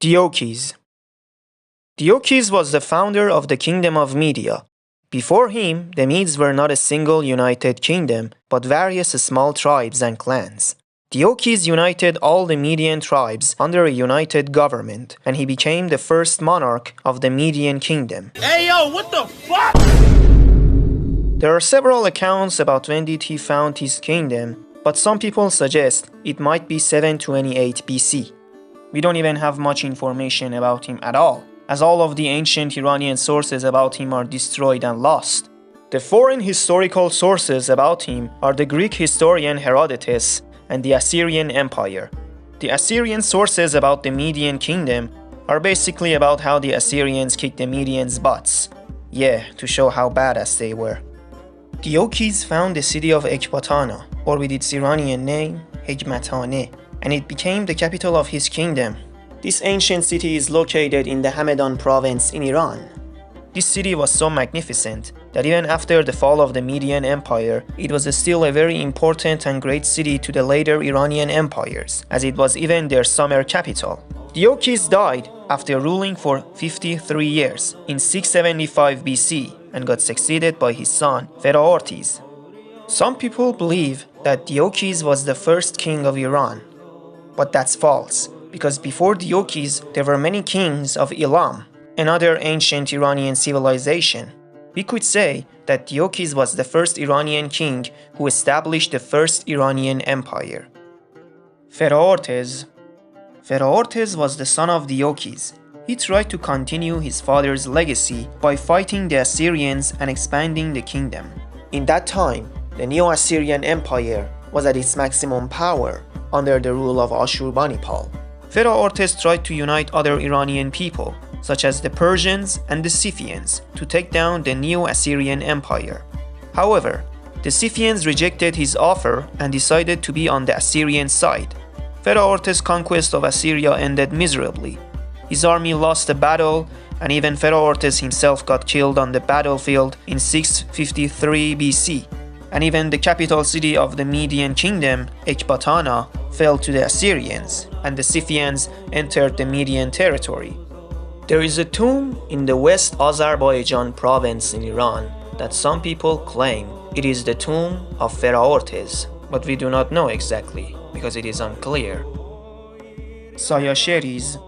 Deoices. Deoices was the founder of the Kingdom of Media. Before him, the Medes were not a single united kingdom, but various small tribes and clans. Deoices united all the Median tribes under a united government, and he became the first monarch of the Median kingdom. Hey yo, what the fuck? There are several accounts about when did he found his kingdom, but some people suggest it might be 728 BC. We don't even have much information about him at all, as all of the ancient Iranian sources about him are destroyed and lost. The foreign historical sources about him are the Greek historian Herodotus and the Assyrian Empire. The Assyrian sources about the Median kingdom are basically about how the Assyrians kicked the Medians' butts. Yeah, to show how badass they were. Deoices found the city of Ecbatana, or with its Iranian name, Hekmatane, and it became the capital of his kingdom. This ancient city is located in the Hamadan province in Iran. This city was so magnificent that even after the fall of the Median Empire, it was still a very important and great city to the later Iranian empires, as it was even their summer capital. Deoices died after ruling for 53 years in 675 BC and got succeeded by his son Phraortes. Some people believe that Deoices was the first king of Iran, but that's false, because before Deoices there were many kings of Elam, another ancient Iranian civilization. We could say that Deoices was the first Iranian king who established the first Iranian empire. Phraortes was the son of Deoices. He tried to continue his father's legacy by fighting the Assyrians and expanding the kingdom. In that time, the Neo-Assyrian Empire was at its maximum power under the rule of Ashurbanipal. Phraortes tried to unite other Iranian people, such as the Persians and the Scythians, to take down the Neo-Assyrian Empire. However, the Scythians rejected his offer and decided to be on the Assyrian side. Phraortes' conquest of Assyria ended miserably. His army lost a battle, and even Phraortes himself got killed on the battlefield in 653 BC. And even the capital city of the Median kingdom, Ecbatana, fell to the Assyrians, and the Scythians entered the Median territory. There is a tomb in the West Azerbaijan province in Iran that some people claim it is the tomb of Phraortes, but we do not know exactly because it is unclear. Cyaxares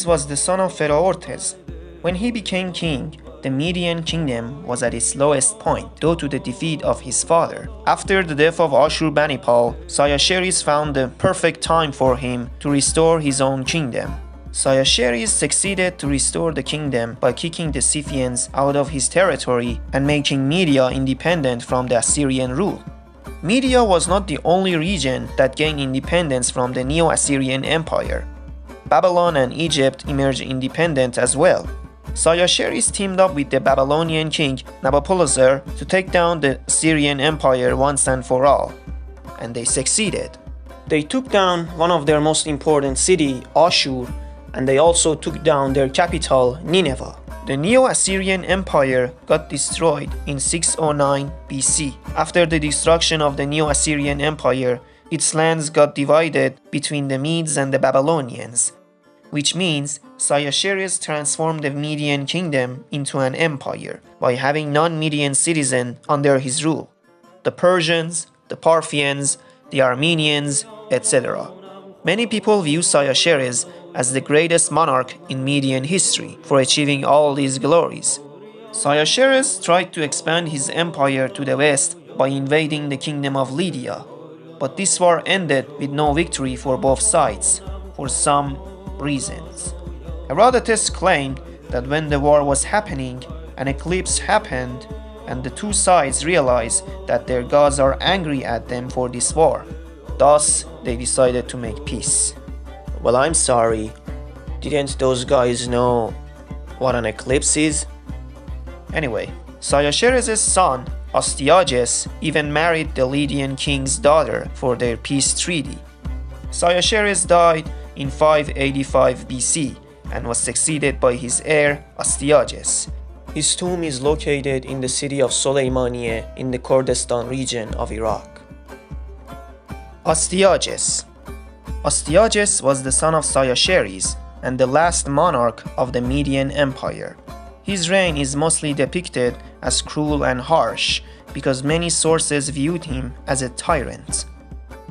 was the son of Phraortes. When he became king, the Median kingdom was at its lowest point due to the defeat of his father. After the death of Ashurbanipal, Cyaxares found the perfect time for him to restore his own kingdom. Cyaxares succeeded to restore the kingdom by kicking the Scythians out of his territory and making Media independent from the Assyrian rule. Media was not the only region that gained independence from the Neo-Assyrian Empire. Babylon and Egypt emerged independent as well. Cyaxares teamed up with the Babylonian king Nabopolassar to take down the Assyrian Empire once and for all, and they succeeded. They took down one of their most important cities, Ashur, and they also took down their capital, Nineveh. The Neo-Assyrian Empire got destroyed in 609 BC. After the destruction of the Neo-Assyrian Empire, its lands got divided between the Medes and the Babylonians, which means Cyaxares transformed the Median kingdom into an empire by having non-Median citizens under his rule: the Persians, the Parthians, the Armenians, etc. Many people view Cyaxares as the greatest monarch in Median history for achieving all these glories. Cyaxares tried to expand his empire to the west by invading the kingdom of Lydia, but this war ended with no victory for both sides, for some reasons. Herodotus claimed that when the war was happening, an eclipse happened, and the two sides realized that their gods are angry at them for this war. Thus, they decided to make peace. Well, I'm sorry. Didn't those guys know what an eclipse is? Anyway, Cyaxares' son, Astyages, even married the Lydian king's daughter for their peace treaty. Cyaxares died in 585 BC and was succeeded by his heir, Astyages. His tomb is located in the city of Soleimaniye in the Kurdistan region of Iraq. Astyages Astyages was the son of Cyaxares and the last monarch of the Median Empire. His reign is mostly depicted as cruel and harsh because many sources viewed him as a tyrant.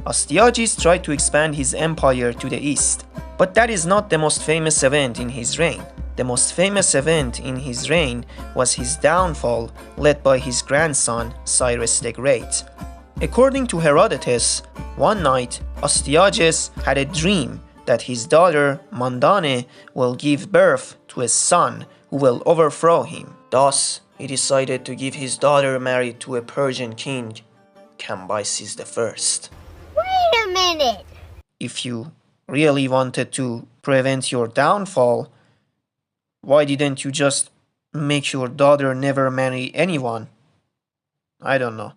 Astyages tried to expand his empire to the east, but that is not the most famous event in his reign. The most famous event in his reign was his downfall, led by his grandson Cyrus the Great. According to Herodotus, one night Astyages had a dream that his daughter Mandane will give birth to a son who will overthrow him. Thus, he decided to give his daughter married to a Persian king, Cambyses I. Wait a minute! If you really wanted to prevent your downfall, why didn't you just make your daughter never marry anyone? I don't know.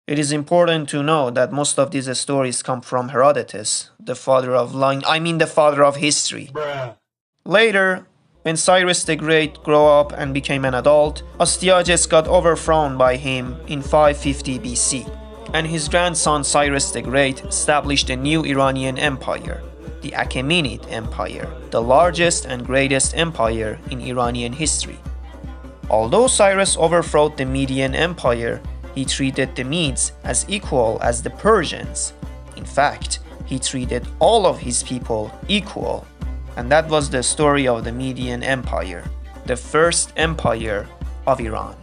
It is important to know that most of these stories come from Herodotus, the father of the father of history. Bruh. Later, when Cyrus the Great grew up and became an adult, Astyages got overthrown by him in 550 BC, and his grandson Cyrus the Great established a new Iranian empire, the Achaemenid Empire, the largest and greatest empire in Iranian history. Although Cyrus overthrew the Median Empire, he treated the Medes as equal as the Persians. In fact, he treated all of his people equal. And that was the story of the Median Empire, the first empire of Iran.